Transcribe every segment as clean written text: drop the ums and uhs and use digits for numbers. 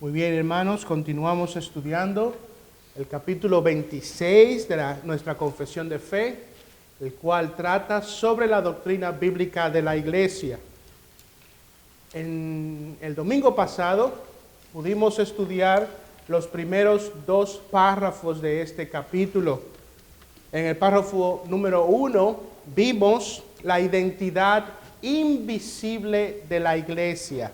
Muy bien, hermanos, continuamos estudiando el capítulo 26 de nuestra confesión de fe, el cual trata sobre la doctrina bíblica de la iglesia. En el domingo pasado pudimos estudiar los primeros dos párrafos de este capítulo. En el párrafo número 1 vimos la identidad invisible de la iglesia.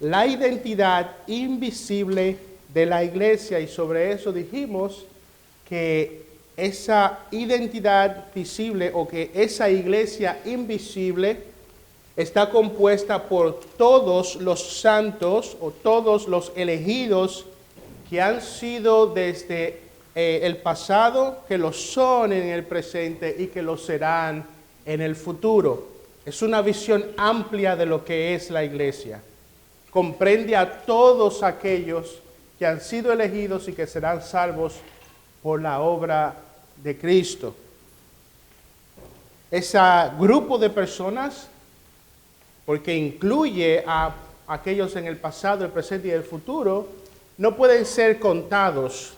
La identidad invisible de la iglesia, y sobre eso dijimos que esa identidad visible o que esa iglesia invisible está compuesta por todos los santos o todos los elegidos que han sido desde el pasado, que lo son en el presente y que lo serán en el futuro. Es una visión amplia de lo que es la iglesia. Comprende a todos aquellos que han sido elegidos y que serán salvos por la obra de Cristo. Ese grupo de personas, porque incluye a aquellos en el pasado, el presente y el futuro, no pueden ser contados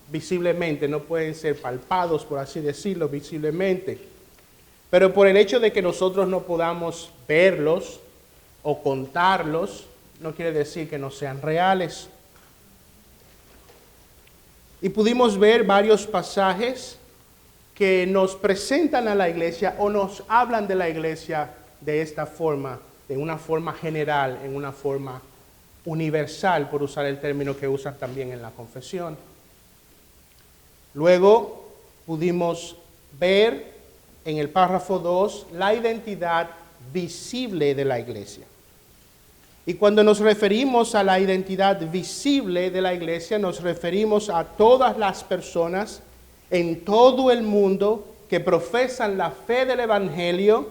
visiblemente, no pueden ser palpados, por así decirlo, visiblemente. Pero por el hecho de que nosotros no podamos verlos o contarlos, no quiere decir que no sean reales. Y pudimos ver varios pasajes que nos presentan a la iglesia o nos hablan de la iglesia de esta forma, de una forma general, en una forma universal, por usar el término que usan también en la confesión. Luego pudimos ver en el párrafo 2 la identidad visible de la iglesia. Y cuando nos referimos a la identidad visible de la iglesia, nos referimos a todas las personas en todo el mundo que profesan la fe del Evangelio,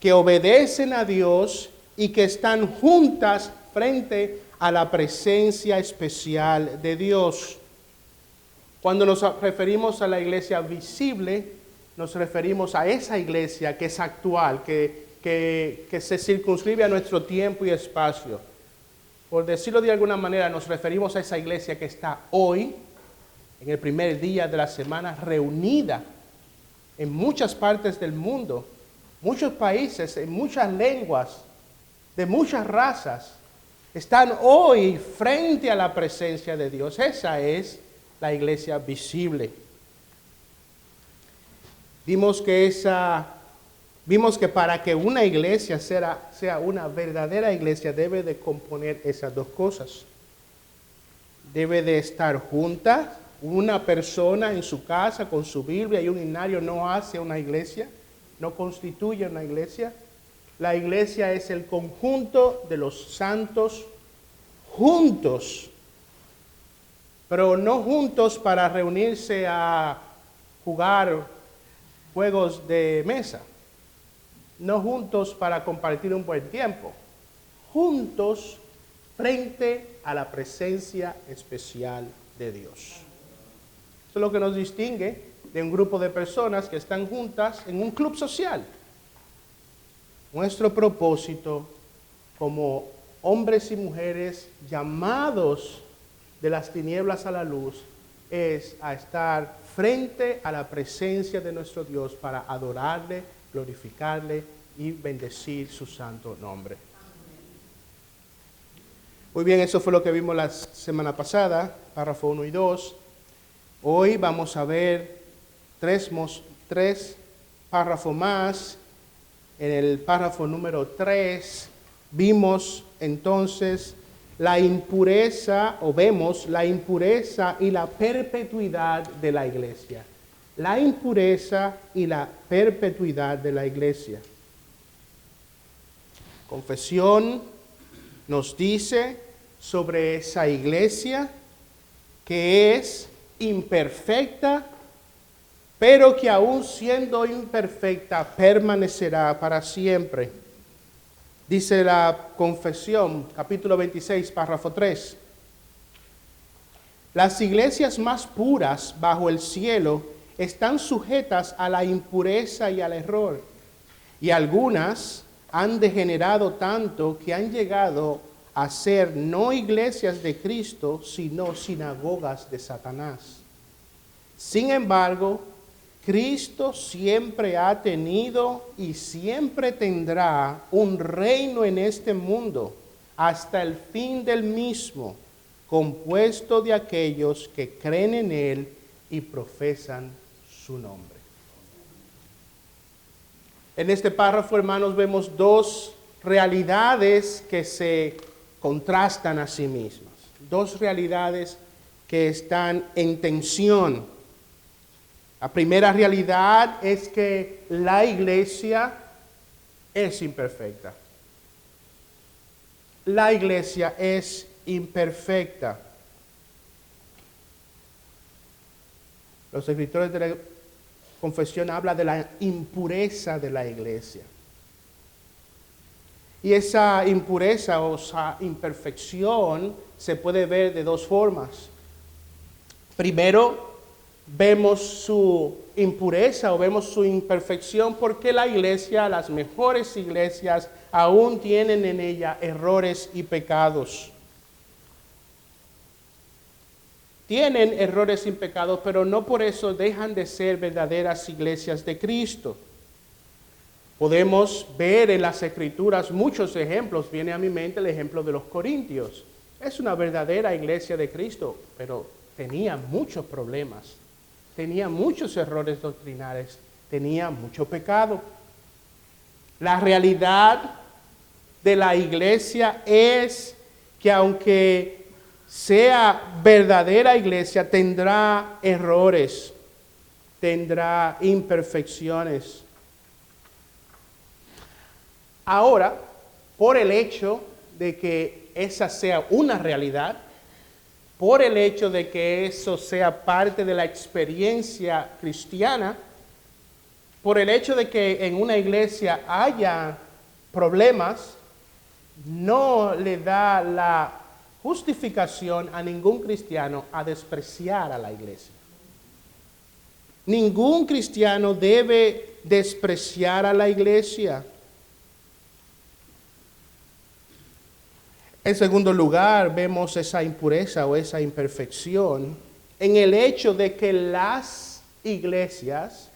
que obedecen a Dios y que están juntas frente a la presencia especial de Dios. Cuando nos referimos a la iglesia visible, nos referimos a esa iglesia que es actual, que se circunscribe a nuestro tiempo y espacio. Por decirlo de alguna manera, nos referimos a esa iglesia que está hoy, en el primer día de la semana, reunida en muchas partes del mundo, muchos países, en muchas lenguas, de muchas razas, están hoy frente a la presencia de Dios. Esa es la iglesia visible. Vimos que para que una iglesia sea una verdadera iglesia, debe de componer esas dos cosas. Debe de estar junta. Una persona en su casa con su Biblia y un himnario no hace una iglesia, no constituye una iglesia. La iglesia es el conjunto de los santos juntos, pero no juntos para reunirse a jugar juegos de mesa. No juntos para compartir un buen tiempo, juntos frente a la presencia especial de Dios. Eso es lo que nos distingue de un grupo de personas que están juntas en un club social. Nuestro propósito como hombres y mujeres llamados de las tinieblas a la luz es a estar frente a la presencia de nuestro Dios para adorarle, glorificarle y bendecir su santo nombre. Muy bien, eso fue lo que vimos la semana pasada, párrafo 1 y 2. Hoy vamos a ver tres párrafos más. En el párrafo número 3 vimos entonces la impureza, o vemos la impureza y la perpetuidad de la iglesia. La impureza y la perpetuidad de la iglesia. Confesión nos dice sobre esa iglesia que es imperfecta, pero que aún siendo imperfecta permanecerá para siempre. Dice la confesión, capítulo 26, párrafo 3. Las iglesias más puras bajo el cielo están sujetas a la impureza y al error, y algunas han degenerado tanto que han llegado a ser no iglesias de Cristo, sino sinagogas de Satanás. Sin embargo, Cristo siempre ha tenido y siempre tendrá un reino en este mundo hasta el fin del mismo, compuesto de aquellos que creen en Él y profesan su nombre. En este párrafo, hermanos, vemos dos realidades que se contrastan a sí mismas. Dos realidades que están en tensión. La primera realidad es que la iglesia es imperfecta. La iglesia es imperfecta. Los escritores de la confesión hablan de la impureza de la iglesia. Y esa impureza o esa imperfección se puede ver de dos formas. Primero, vemos su impureza o vemos su imperfección porque la iglesia, las mejores iglesias, aún tienen en ella errores y pecados. Tienen errores y pecados, pero no por eso dejan de ser verdaderas iglesias de Cristo. Podemos ver en las Escrituras muchos ejemplos. Viene a mi mente el ejemplo de los Corintios. Es una verdadera iglesia de Cristo, pero tenía muchos problemas. Tenía muchos errores doctrinales. Tenía mucho pecado. La realidad de la iglesia es que aunque sea verdadera iglesia, tendrá errores, tendrá imperfecciones. Ahora, por el hecho de que esa sea una realidad, por el hecho de que eso sea parte de la experiencia cristiana, por el hecho de que en una iglesia haya problemas, no le da la justificación a ningún cristiano a despreciar a la iglesia. Ningún cristiano debe despreciar a la iglesia. En segundo lugar, vemos esa impureza o esa imperfección en el hecho de que las iglesias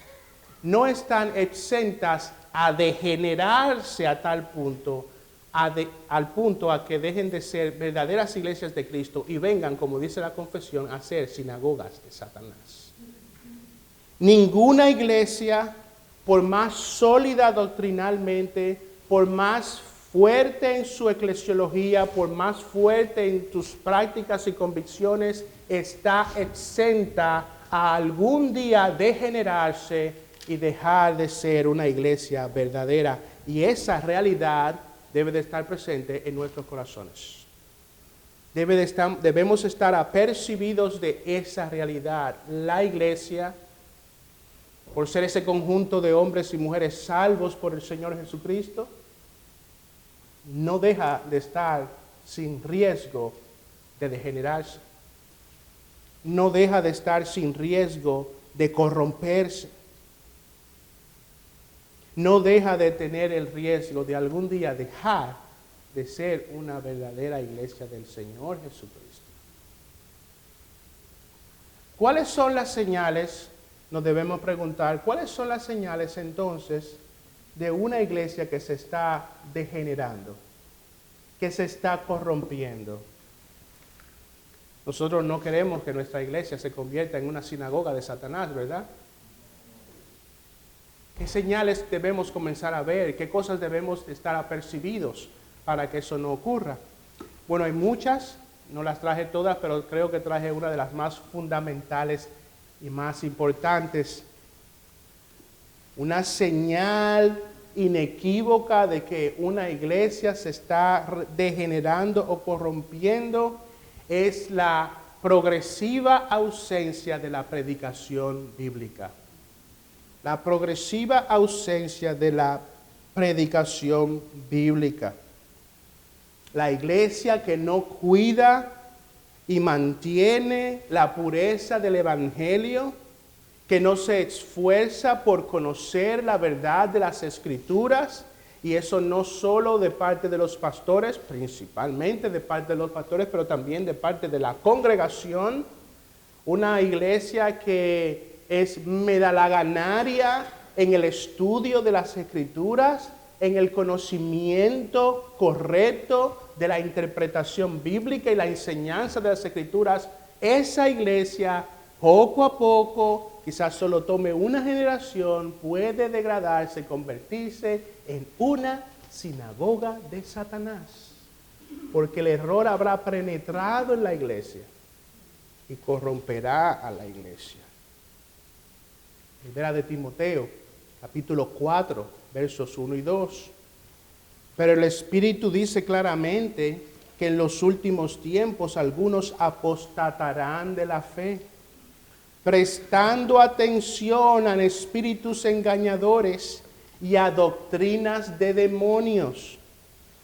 no están exentas a degenerarse a tal punto, al punto a que dejen de ser verdaderas iglesias de Cristo y vengan, como dice la confesión, a ser sinagogas de Satanás. Ninguna iglesia, por más sólida doctrinalmente, por más fuerte en su eclesiología, por más fuerte en tus prácticas y convicciones, está exenta a algún día degenerarse y dejar de ser una iglesia verdadera. Y esa realidad debe de estar presente en nuestros corazones. Debemos estar apercibidos de esa realidad. La iglesia, por ser ese conjunto de hombres y mujeres salvos por el Señor Jesucristo, no deja de estar sin riesgo de degenerarse. No deja de estar sin riesgo de corromperse. No deja de tener el riesgo de algún día dejar de ser una verdadera iglesia del Señor Jesucristo. ¿Cuáles son las señales? Nos debemos preguntar, ¿cuáles son las señales entonces de una iglesia que se está degenerando, que se está corrompiendo? Nosotros no queremos que nuestra iglesia se convierta en una sinagoga de Satanás, ¿verdad? ¿Qué señales debemos comenzar a ver? ¿Qué cosas debemos estar apercibidos para que eso no ocurra? Bueno, hay muchas, no las traje todas, pero creo que traje una de las más fundamentales y más importantes. Una señal inequívoca de que una iglesia se está degenerando o corrompiendo es la progresiva ausencia de la predicación bíblica. La progresiva ausencia de la predicación bíblica. La iglesia que no cuida y mantiene la pureza del evangelio, que no se esfuerza por conocer la verdad de las Escrituras Y eso no solo de parte de los pastores, principalmente de parte de los pastores, pero también de parte de la congregación. Una iglesia que es medalaganaria en el estudio de las Escrituras, en el conocimiento correcto de la interpretación bíblica y la enseñanza de las Escrituras. Esa iglesia, poco a poco, quizás solo tome una generación, puede degradarse, convertirse en una sinagoga de Satanás, porque el error habrá penetrado en la iglesia y corromperá a la iglesia. Primera de Timoteo, capítulo 4, versos 1 y 2. Pero el Espíritu dice claramente que en los últimos tiempos algunos apostatarán de la fe, prestando atención a espíritus engañadores y a doctrinas de demonios,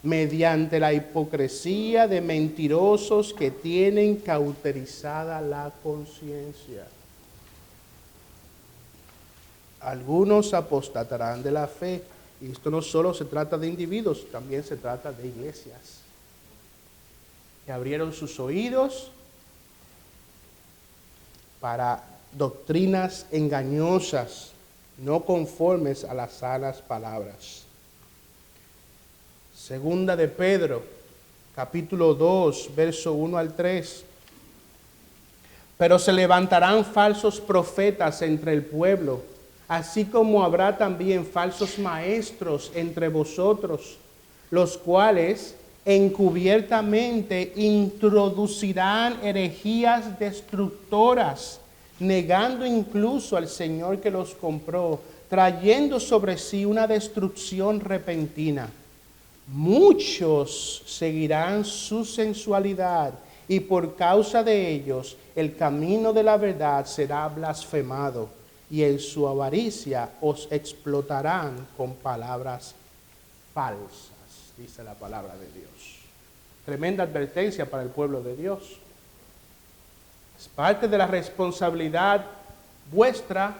mediante la hipocresía de mentirosos que tienen cauterizada la conciencia. Algunos apostatarán de la fe, y esto no solo se trata de individuos, también se trata de iglesias que abrieron sus oídos para doctrinas engañosas, no conformes a las sanas palabras. Segunda de Pedro, capítulo 2, verso 1 al 3. Pero se levantarán falsos profetas entre el pueblo, así como habrá también falsos maestros entre vosotros, los cuales encubiertamente introducirán herejías destructoras, negando incluso al Señor que los compró, trayendo sobre sí una destrucción repentina. Muchos seguirán su sensualidad, y por causa de ellos el camino de la verdad será blasfemado, y en su avaricia os explotarán con palabras falsas, dice la palabra de Dios. Tremenda advertencia para el pueblo de Dios. Es parte de la responsabilidad vuestra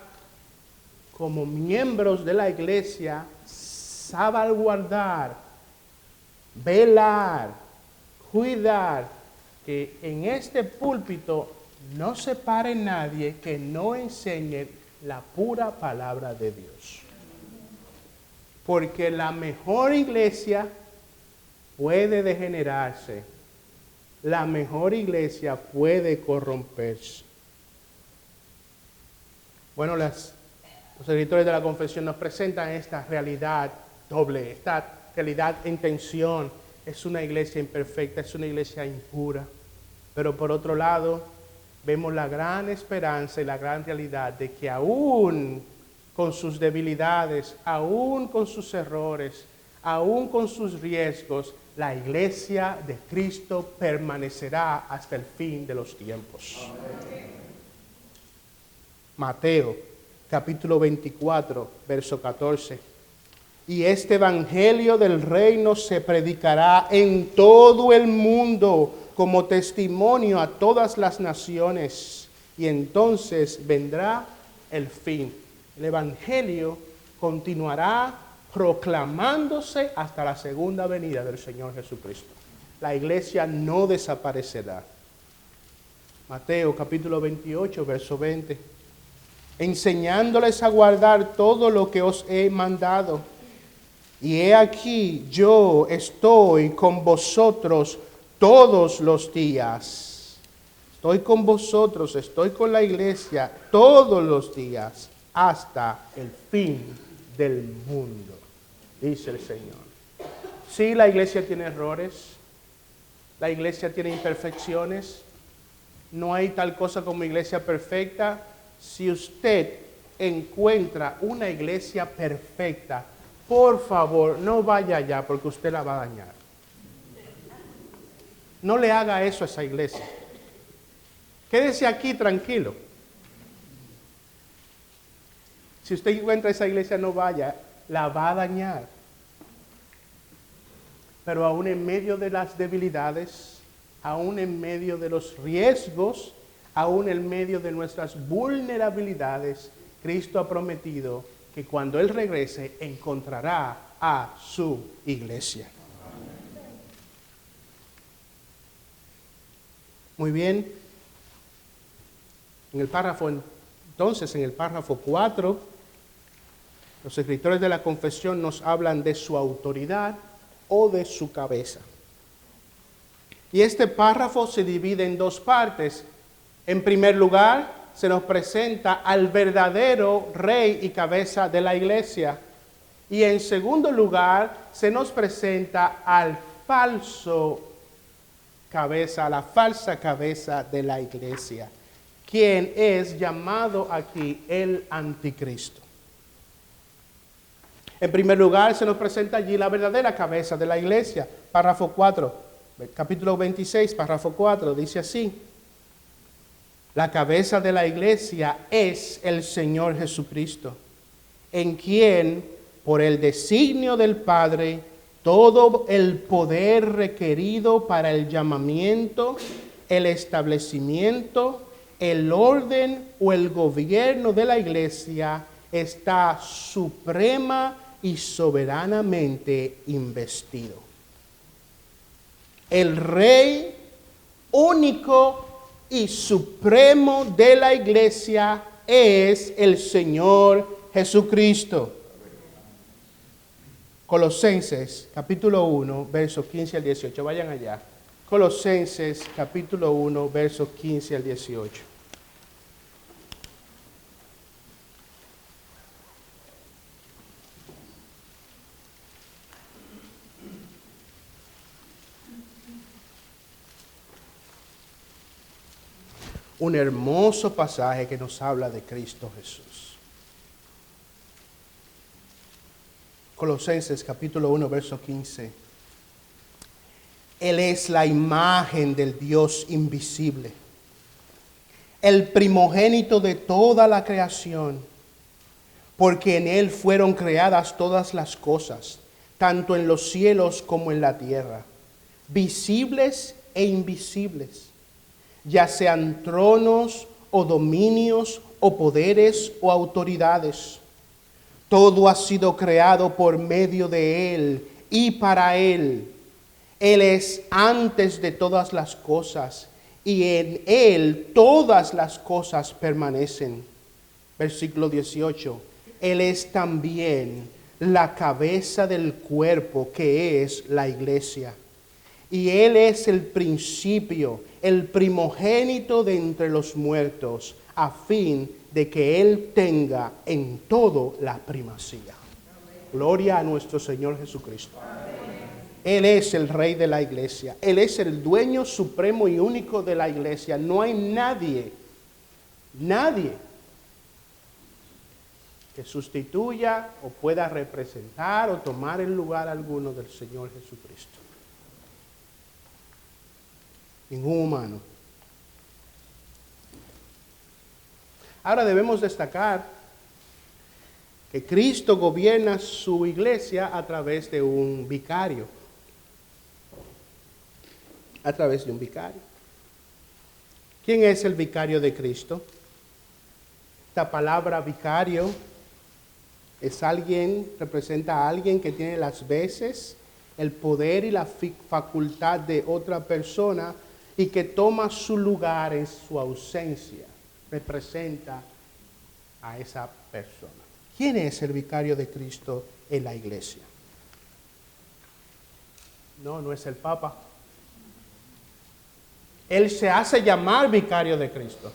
como miembros de la iglesia salvaguardar, velar, cuidar que en este púlpito no se pare nadie que no enseñe la pura palabra de Dios. Porque la mejor iglesia puede degenerarse, la mejor iglesia puede corromperse. Bueno, los editores de la confesión nos presentan esta realidad doble, esta realidad en tensión. Es una iglesia imperfecta, es una iglesia impura. Pero por otro lado, vemos la gran esperanza y la gran realidad de que aún con sus debilidades, aún con sus errores, aún con sus riesgos, la iglesia de Cristo permanecerá hasta el fin de los tiempos. Amén. Mateo, capítulo 24, verso 14. Y este evangelio del reino se predicará en todo el mundo como testimonio a todas las naciones, y entonces vendrá el fin. El evangelio continuará proclamándose hasta la segunda venida del Señor Jesucristo. La iglesia no desaparecerá. Mateo capítulo 28, verso 20. Enseñándoles a guardar todo lo que os he mandado. Y he aquí, yo estoy con vosotros todos los días. Estoy con vosotros, estoy con la iglesia todos los días hasta el fin del mundo, dice el Señor. Sí, la iglesia tiene errores, la iglesia tiene imperfecciones, no hay tal cosa como iglesia perfecta. Si usted encuentra una iglesia perfecta, por favor, no vaya allá porque usted la va a dañar. No le haga eso a esa iglesia. Quédese aquí tranquilo. Si usted encuentra esa iglesia, no vaya, la va a dañar. Pero aún en medio de las debilidades, aún en medio de los riesgos, aún en medio de nuestras vulnerabilidades, Cristo ha prometido que cuando Él regrese encontrará a su iglesia. Muy bien. En el párrafo 4, los escritores de la confesión nos hablan de su autoridad o de su cabeza. Y este párrafo se divide en dos partes. En primer lugar, se nos presenta al verdadero rey y cabeza de la iglesia. Y en segundo lugar, se nos presenta al falso cabeza, a la falsa cabeza de la iglesia, quien es llamado aquí el anticristo. En primer lugar, se nos presenta allí la verdadera cabeza de la iglesia. Párrafo 4, capítulo 26, párrafo 4, dice así: la cabeza de la iglesia es el Señor Jesucristo, en quien, por el designio del Padre, todo el poder requerido para el llamamiento, el establecimiento, el orden o el gobierno de la iglesia está suprema y soberanamente investido. El Rey único y supremo de la iglesia es el Señor Jesucristo. Colosenses capítulo 1, versos 15 al 18. Vayan allá. Colosenses capítulo 1, versos 15 al 18. Un hermoso pasaje que nos habla de Cristo Jesús. Colosenses capítulo 1, verso 15. Él es la imagen del Dios invisible, el primogénito de toda la creación, porque en Él fueron creadas todas las cosas, tanto en los cielos como en la tierra, visibles e invisibles, ya sean tronos o dominios o poderes o autoridades. Todo ha sido creado por medio de Él y para Él. Él es antes de todas las cosas y en Él todas las cosas permanecen. Versículo 18. Él es también la cabeza del cuerpo que es la iglesia. Y Él es el principio, el primogénito de entre los muertos, a fin de que Él tenga en todo la primacía. Gloria a nuestro Señor Jesucristo. Él es el Rey de la iglesia. Él es el dueño supremo y único de la iglesia. No hay nadie que sustituya o pueda representar o tomar el lugar alguno del Señor Jesucristo. Ningún humano. Ahora debemos destacar que Cristo gobierna su iglesia a través de un vicario. A través de un vicario. ¿Quién es el vicario de Cristo? Esta palabra vicario es alguien, representa a alguien que tiene las veces, el poder y la facultad de otra persona y que toma su lugar en su ausencia. Representa a esa persona. ¿Quién es el vicario de Cristo en la iglesia? No es el Papa. Él se hace llamar vicario de Cristo,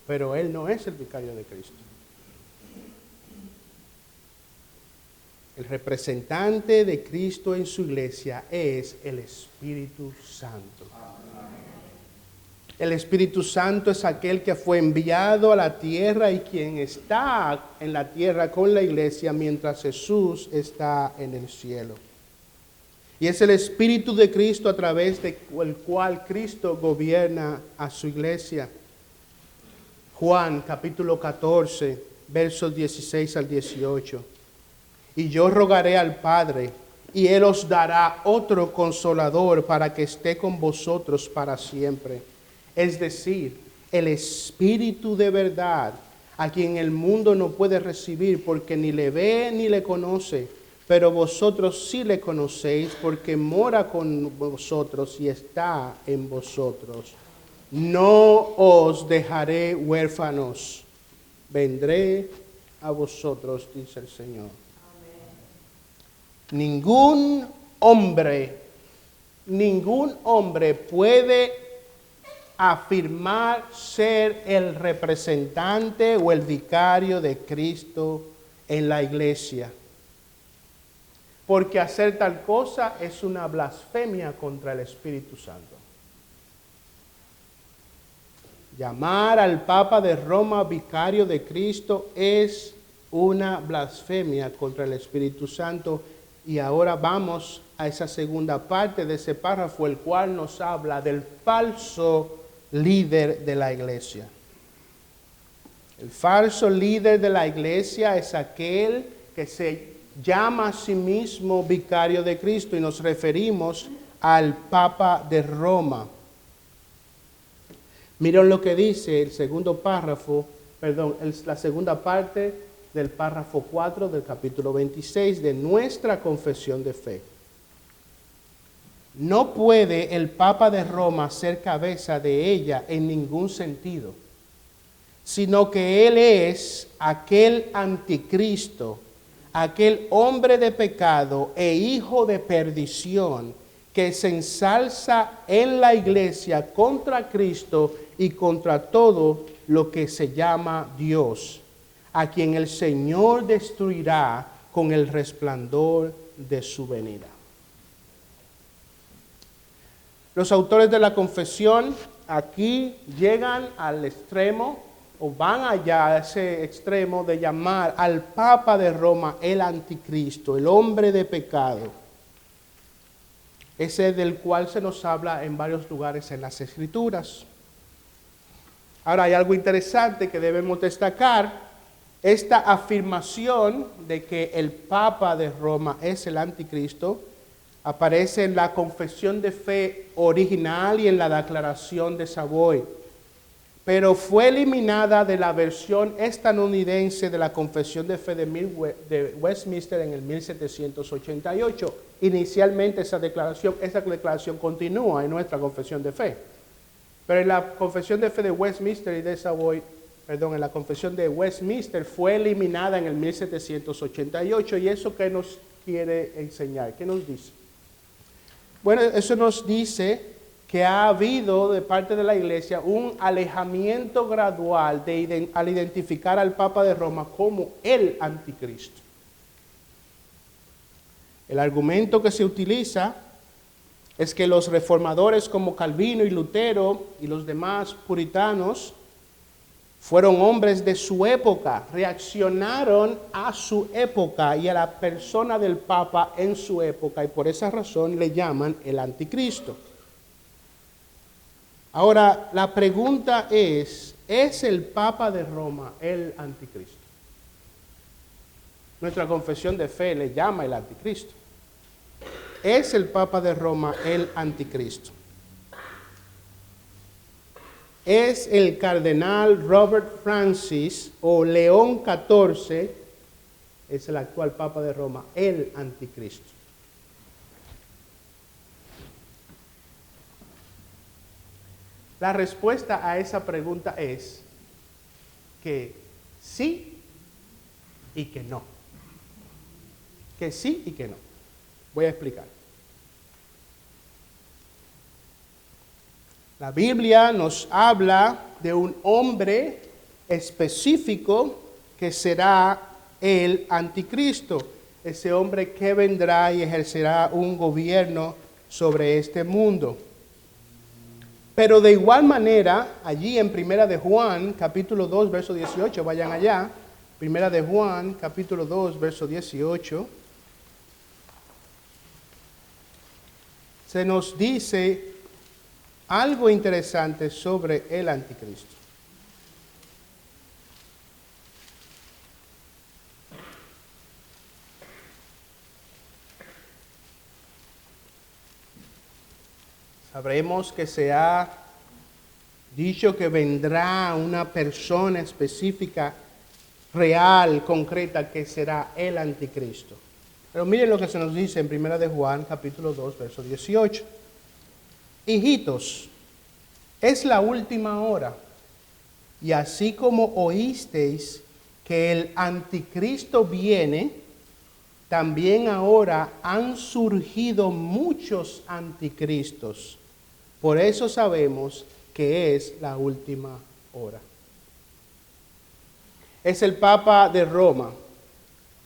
pero Él no es el vicario de Cristo. El representante de Cristo en su iglesia es el Espíritu Santo. El Espíritu Santo es aquel que fue enviado a la tierra y quien está en la tierra con la iglesia mientras Jesús está en el cielo. Y es el Espíritu de Cristo a través del cual Cristo gobierna a su iglesia. Juan capítulo 14, versos 16 al 18. Y yo rogaré al Padre, y Él os dará otro consolador para que esté con vosotros para siempre. Es decir, el Espíritu de verdad, a quien el mundo no puede recibir porque ni le ve ni le conoce, pero vosotros sí le conocéis porque mora con vosotros y está en vosotros. No os dejaré huérfanos, vendré a vosotros, dice el Señor. Ningún hombre puede afirmar ser el representante o el vicario de Cristo en la iglesia, porque hacer tal cosa es una blasfemia contra el Espíritu Santo. Llamar al Papa de Roma vicario de Cristo es una blasfemia contra el Espíritu Santo. Y ahora vamos a esa segunda parte de ese párrafo, el cual nos habla del falso líder de la iglesia. El falso líder de la iglesia es aquel que se llama a sí mismo vicario de Cristo, y nos referimos al Papa de Roma. Miren lo que dice el segundo párrafo, la segunda parte del párrafo 4 del capítulo 26 de nuestra confesión de fe. No puede el Papa de Roma ser cabeza de ella en ningún sentido, sino que él es aquel anticristo, aquel hombre de pecado e hijo de perdición que se ensalza en la iglesia contra Cristo y contra todo lo que se llama Dios, a quien el Señor destruirá con el resplandor de su venida. Los autores de la confesión aquí llegan al extremo, o van allá a ese extremo de llamar al Papa de Roma el anticristo, el hombre de pecado. Ese del cual se nos habla en varios lugares en las Escrituras. Ahora hay algo interesante que debemos destacar. Esta afirmación de que el Papa de Roma es el anticristo aparece en la confesión de fe original y en la declaración de Savoy, pero fue eliminada de la versión estadounidense de la confesión de fe de Westminster en el 1788. Inicialmente esa declaración continúa en nuestra confesión de fe, pero en la confesión de fe de Westminster y de Savoy, en la confesión de Westminster fue eliminada en el 1788. ¿Y eso qué nos quiere enseñar? ¿Qué nos dice? Bueno, eso nos dice que ha habido de parte de la iglesia un alejamiento gradual al identificar al Papa de Roma como el anticristo. El argumento que se utiliza es que los reformadores como Calvino y Lutero y los demás puritanos fueron hombres de su época, reaccionaron a su época y a la persona del Papa en su época, y por esa razón le llaman el anticristo. Ahora, la pregunta ¿es el Papa de Roma el anticristo? Nuestra confesión de fe le llama el anticristo. ¿Es el Papa de Roma el anticristo? ¿Es el cardenal Robert Francis o León XIV, es el actual Papa de Roma, el anticristo? La respuesta a esa pregunta es que sí y que no. Que sí y que no. Voy a explicar. La Biblia nos habla de un hombre específico que será el anticristo, ese hombre que vendrá y ejercerá un gobierno sobre este mundo. Pero de igual manera, allí en Primera de Juan, capítulo 2, verso 18, vayan allá, Primera de Juan, capítulo 2, verso 18, se nos dice algo interesante sobre el anticristo. Sabremos que se ha dicho que vendrá una persona específica, real, concreta, que será el anticristo. Pero miren lo que se nos dice en 1 de Juan, capítulo 2, verso 18. Hijitos, es la última hora, y así como oísteis que el anticristo viene, también ahora han surgido muchos anticristos. Por eso sabemos que es la última hora. Es el Papa de Roma,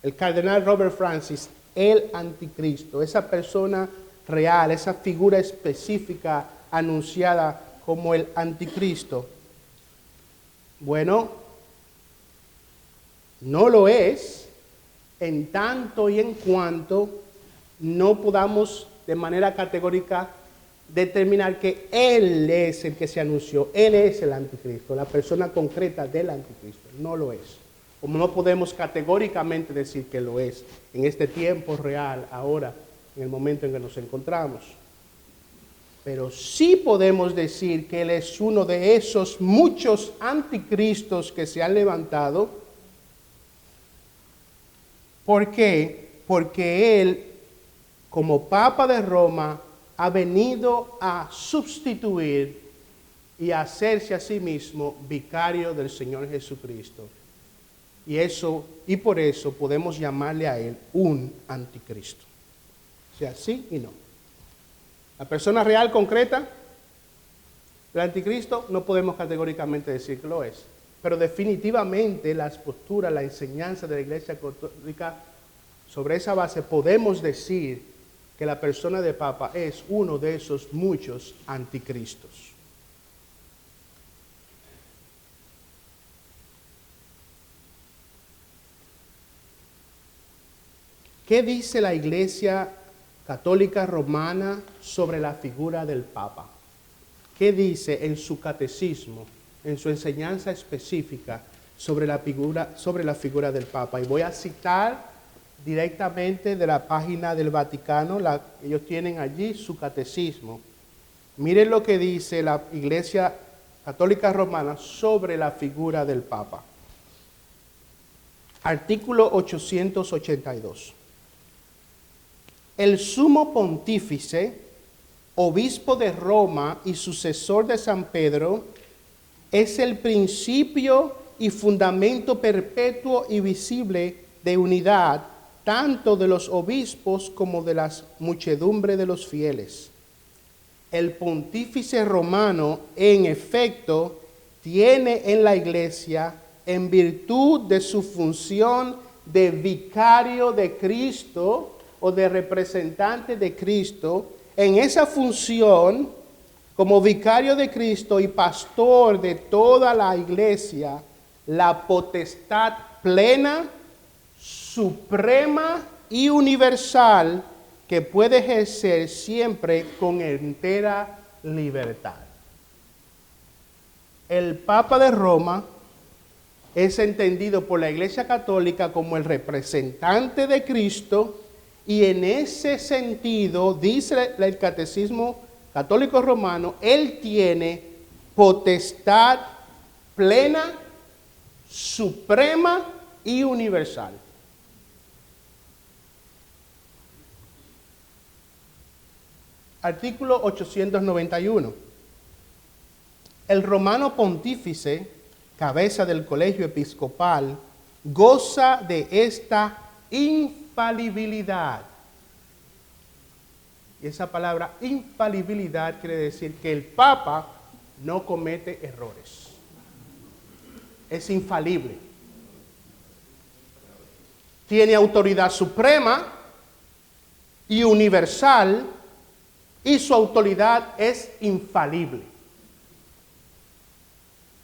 el cardenal Robert Francis, el anticristo, esa persona real, esa figura específica anunciada como el anticristo. Bueno, no lo es en tanto y en cuanto no podamos de manera categórica determinar que Él es el que se anunció, Él es el anticristo, la persona concreta del anticristo, no lo es. Como no podemos categóricamente decir que lo es en este tiempo real, ahora, en el momento en que nos encontramos. Pero sí podemos decir que Él es uno de esos muchos anticristos que se han levantado. ¿Por qué? Porque Él, como Papa de Roma, ha venido a sustituir y a hacerse a sí mismo vicario del Señor Jesucristo. Y por eso podemos llamarle a Él un anticristo. O sea, sí y no. La persona real, concreta, el anticristo, no podemos categóricamente decir que lo es. Pero definitivamente las posturas, la enseñanza de la Iglesia Católica, sobre esa base podemos decir que la persona de Papa es uno de esos muchos anticristos. ¿Qué dice la Iglesia Católica Romana sobre la figura del Papa? ¿Qué dice en su catecismo, en su enseñanza específica sobre la figura del Papa? Y voy a citar directamente de la página del Vaticano, ellos tienen allí su catecismo. Miren lo que dice la Iglesia Católica Romana sobre la figura del Papa. Artículo 882. El sumo pontífice, obispo de Roma y sucesor de San Pedro, es el principio y fundamento perpetuo y visible de unidad, tanto de los obispos como de la muchedumbre de los fieles. El pontífice romano, en efecto, tiene en la Iglesia, en virtud de su función de vicario de Cristo o de representante de Cristo, en esa función, como vicario de Cristo y pastor de toda la Iglesia, la potestad plena, suprema y universal que puede ejercer siempre con entera libertad. El Papa de Roma es entendido por la Iglesia Católica como el representante de Cristo, y en ese sentido, dice el Catecismo Católico Romano, Él tiene potestad plena, suprema y universal. Artículo 891. El romano pontífice, cabeza del colegio episcopal, goza de esta infalibilidad. Y esa palabra infalibilidad quiere decir que el Papa no comete errores. Es infalible. Tiene autoridad suprema y universal, y su autoridad es infalible.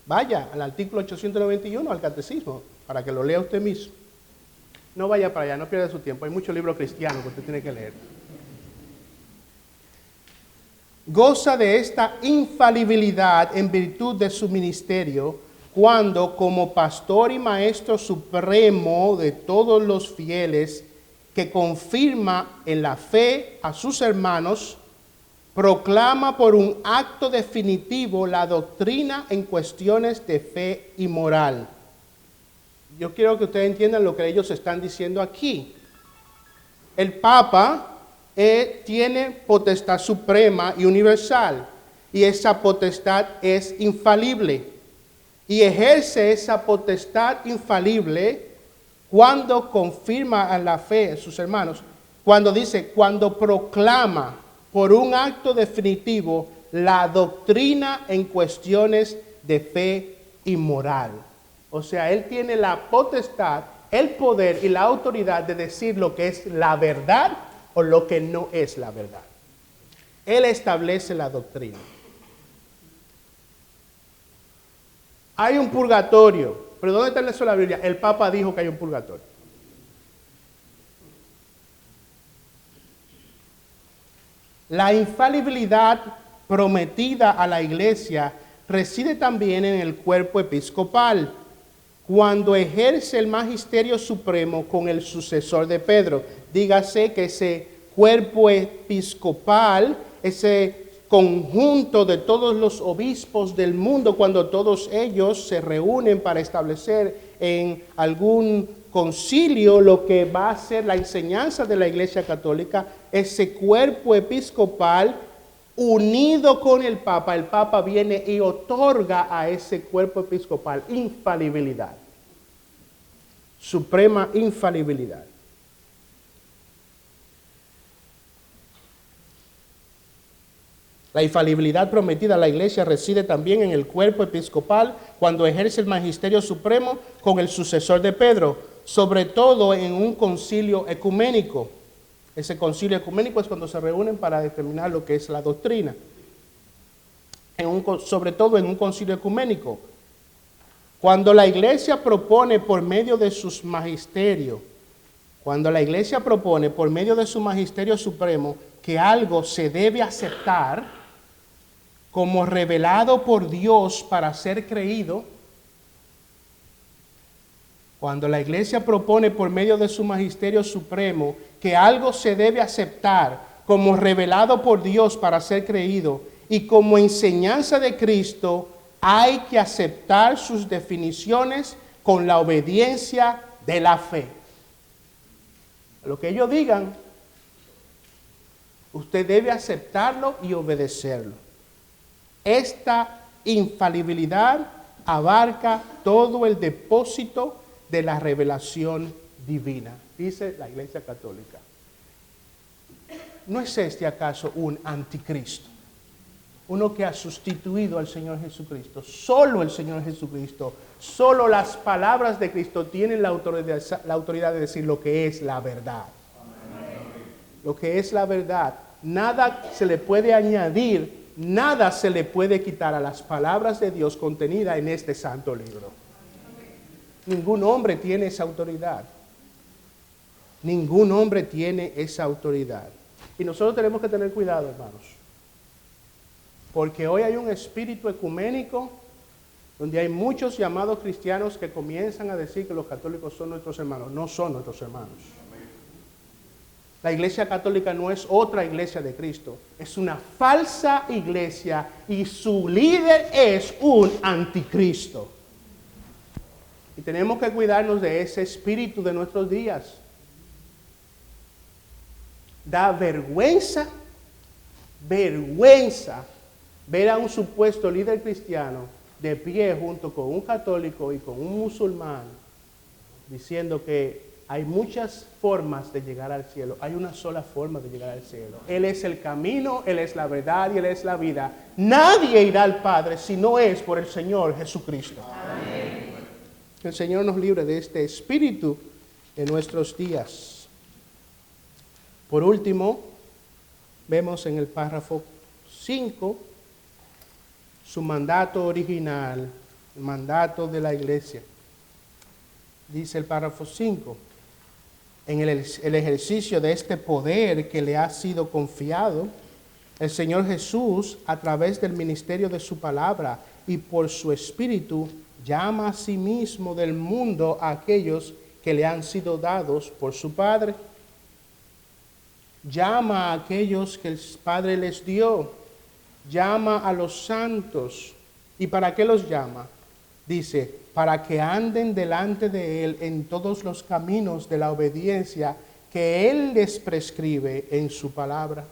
Vaya al artículo 891, al catecismo, para que lo lea usted mismo. No vaya para allá, no pierda su tiempo. Hay muchos libros cristianos que usted tiene que leer. Goza de esta infalibilidad en virtud de su ministerio, cuando como pastor y maestro supremo de todos los fieles, que confirma en la fe a sus hermanos, proclama por un acto definitivo la doctrina en cuestiones de fe y moral. Yo quiero que ustedes entiendan lo que ellos están diciendo aquí. El Papa tiene potestad suprema y universal, y esa potestad es infalible. Y ejerce esa potestad infalible cuando confirma a la fe de sus hermanos, cuando proclama por un acto definitivo la doctrina en cuestiones de fe y moral. O sea, él tiene la potestad, el poder y la autoridad de decir lo que es la verdad o lo que no es la verdad. Él establece la doctrina. Hay un purgatorio. ¿Pero dónde está eso en la Biblia? El Papa dijo que hay un purgatorio. La infalibilidad prometida a la Iglesia reside también en el cuerpo episcopal, cuando ejerce el magisterio supremo con el sucesor de Pedro. Dígase que ese cuerpo episcopal, ese conjunto de todos los obispos del mundo, cuando todos ellos se reúnen para establecer en algún concilio lo que va a ser la enseñanza de la Iglesia Católica, ese cuerpo episcopal unido con el Papa viene y otorga a ese cuerpo episcopal infalibilidad, suprema infalibilidad. La infalibilidad prometida a la Iglesia reside también en el cuerpo episcopal cuando ejerce el magisterio supremo con el sucesor de Pedro, sobre todo en un concilio ecuménico. Ese concilio ecuménico es cuando se reúnen para determinar lo que es la doctrina. Sobre todo en un concilio ecuménico. Cuando la Iglesia propone por medio de sus magisterios, cuando la Iglesia propone por medio de su magisterio supremo que algo se debe aceptar como revelado por Dios para ser creído, cuando la Iglesia propone por medio de su magisterio supremo que algo se debe aceptar como revelado por Dios para ser creído y como enseñanza de Cristo, hay que aceptar sus definiciones con la obediencia de la fe. Lo que ellos digan, usted debe aceptarlo y obedecerlo. Esta infalibilidad abarca todo el depósito de la revelación divina, dice la Iglesia Católica. ¿No es este acaso un anticristo? Uno que ha sustituido al Señor Jesucristo. Solo el Señor Jesucristo, solo las palabras de Cristo tienen la autoridad de decir lo que es la verdad. Lo que es la verdad. Nada se le puede añadir, nada se le puede quitar a las palabras de Dios contenidas en este santo libro. Ningún hombre tiene esa autoridad. Ningún hombre tiene esa autoridad. Y nosotros tenemos que tener cuidado, hermanos. Porque hoy hay un espíritu ecuménico donde hay muchos llamados cristianos que comienzan a decir que los católicos son nuestros hermanos. No son nuestros hermanos. La Iglesia Católica no es otra iglesia de Cristo. Es una falsa iglesia y su líder es un anticristo. Y tenemos que cuidarnos de ese espíritu de nuestros días. Da vergüenza ver a un supuesto líder cristiano de pie junto con un católico y con un musulmán diciendo que hay muchas formas de llegar al cielo. Hay una sola forma de llegar al cielo. Él es el camino, Él es la verdad y Él es la vida. Nadie irá al Padre si no es por el Señor Jesucristo. Amén. Que el Señor nos libre de este espíritu en nuestros días. Por último, vemos en el párrafo 5 su mandato original, el mandato de la Iglesia. Dice el párrafo 5, en el ejercicio de este poder que le ha sido confiado, el Señor Jesús, a través del ministerio de su palabra y por su Espíritu, llama a sí mismo del mundo a aquellos que le han sido dados por su Padre. Llama a aquellos que el Padre les dio. Llama a los santos. ¿Y para qué los llama? Dice, para que anden delante de Él en todos los caminos de la obediencia que Él les prescribe en su palabra.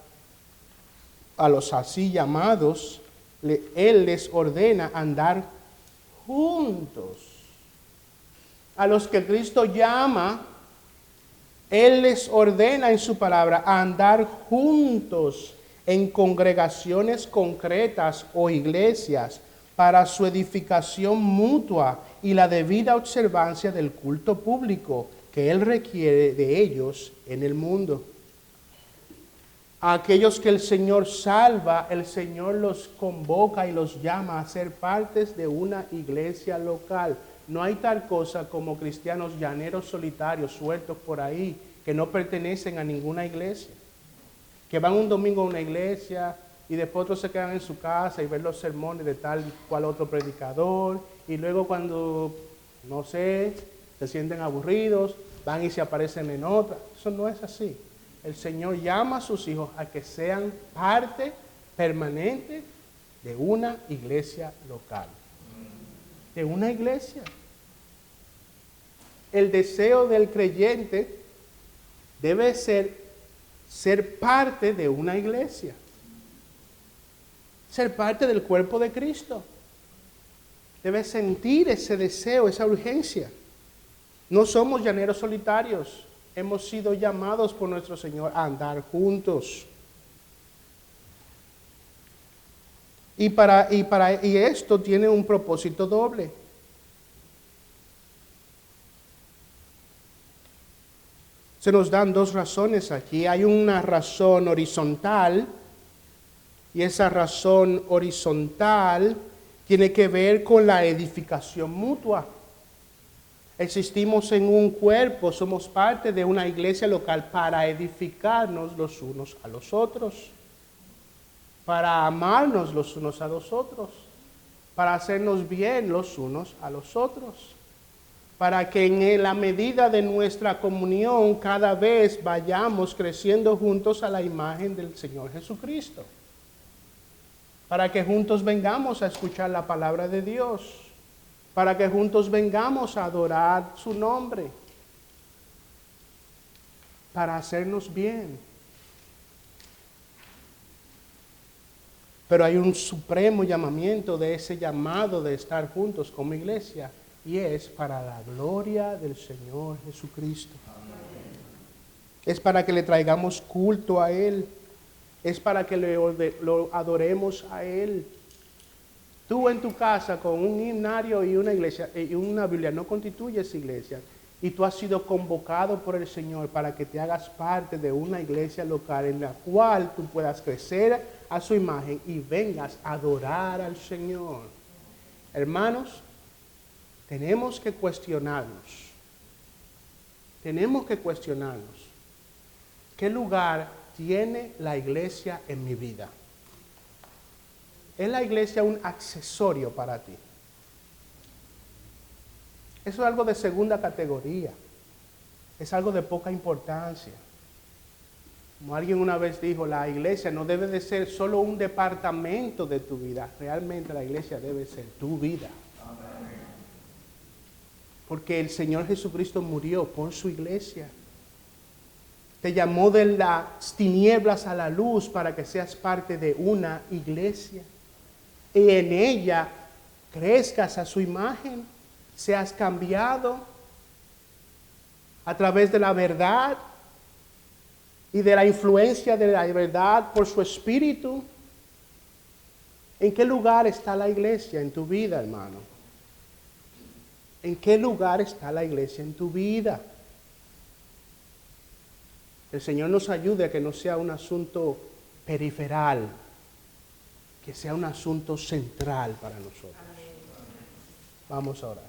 A los así llamados, Él les ordena andar juntos. A los que Cristo llama, Él les ordena en su palabra andar juntos en congregaciones concretas o iglesias para su edificación mutua y la debida observancia del culto público que Él requiere de ellos en el mundo. A aquellos que el Señor salva, el Señor los convoca y los llama a ser partes de una iglesia local. No hay tal cosa como cristianos llaneros solitarios sueltos por ahí que no pertenecen a ninguna iglesia, que van un domingo a una iglesia y después otros se quedan en su casa y ven los sermones de tal cual otro predicador, y luego cuando, no sé, se sienten aburridos, van y se aparecen en otra. Eso no es así. El Señor llama a sus hijos a que sean parte permanente de una iglesia local. De una iglesia. El deseo del creyente debe ser parte de una iglesia. Ser parte del cuerpo de Cristo. Debe sentir ese deseo, esa urgencia. No somos llaneros solitarios. Hemos sido llamados por nuestro Señor a andar juntos. Y esto tiene un propósito doble. Se nos dan dos razones aquí. Hay una razón horizontal, y esa razón horizontal tiene que ver con la edificación mutua. Existimos en un cuerpo, somos parte de una iglesia local para edificarnos los unos a los otros, para amarnos los unos a los otros, para hacernos bien los unos a los otros, para que en la medida de nuestra comunión cada vez vayamos creciendo juntos a la imagen del Señor Jesucristo, para que juntos vengamos a escuchar la palabra de Dios, para que juntos vengamos a adorar su nombre, para hacernos bien. Pero hay un supremo llamamiento de ese llamado de estar juntos como iglesia, y es para la gloria del Señor Jesucristo. Amén. Es para que le traigamos culto a Él, es para que lo adoremos a Él. Tú en tu casa con un himnario y una iglesia y una Biblia no constituyes iglesia, y tú has sido convocado por el Señor para que te hagas parte de una iglesia local en la cual tú puedas crecer a su imagen y vengas a adorar al Señor. Hermanos, tenemos que cuestionarnos. Tenemos que cuestionarnos. ¿Qué lugar tiene la iglesia en mi vida? ¿Es la iglesia un accesorio para ti? Eso es algo de segunda categoría. Es algo de poca importancia. Como alguien una vez dijo, la iglesia no debe de ser solo un departamento de tu vida. Realmente la iglesia debe ser tu vida. Porque el Señor Jesucristo murió por su iglesia. Te llamó de las tinieblas a la luz para que seas parte de una iglesia. Y en ella crezcas a su imagen, seas cambiado a través de la verdad y de la influencia de la verdad por su Espíritu. ¿En qué lugar está la iglesia en tu vida, hermano? ¿En qué lugar está la iglesia en tu vida? El Señor nos ayude a que no sea un asunto periferal, que sea un asunto central para nosotros. Vamos a orar.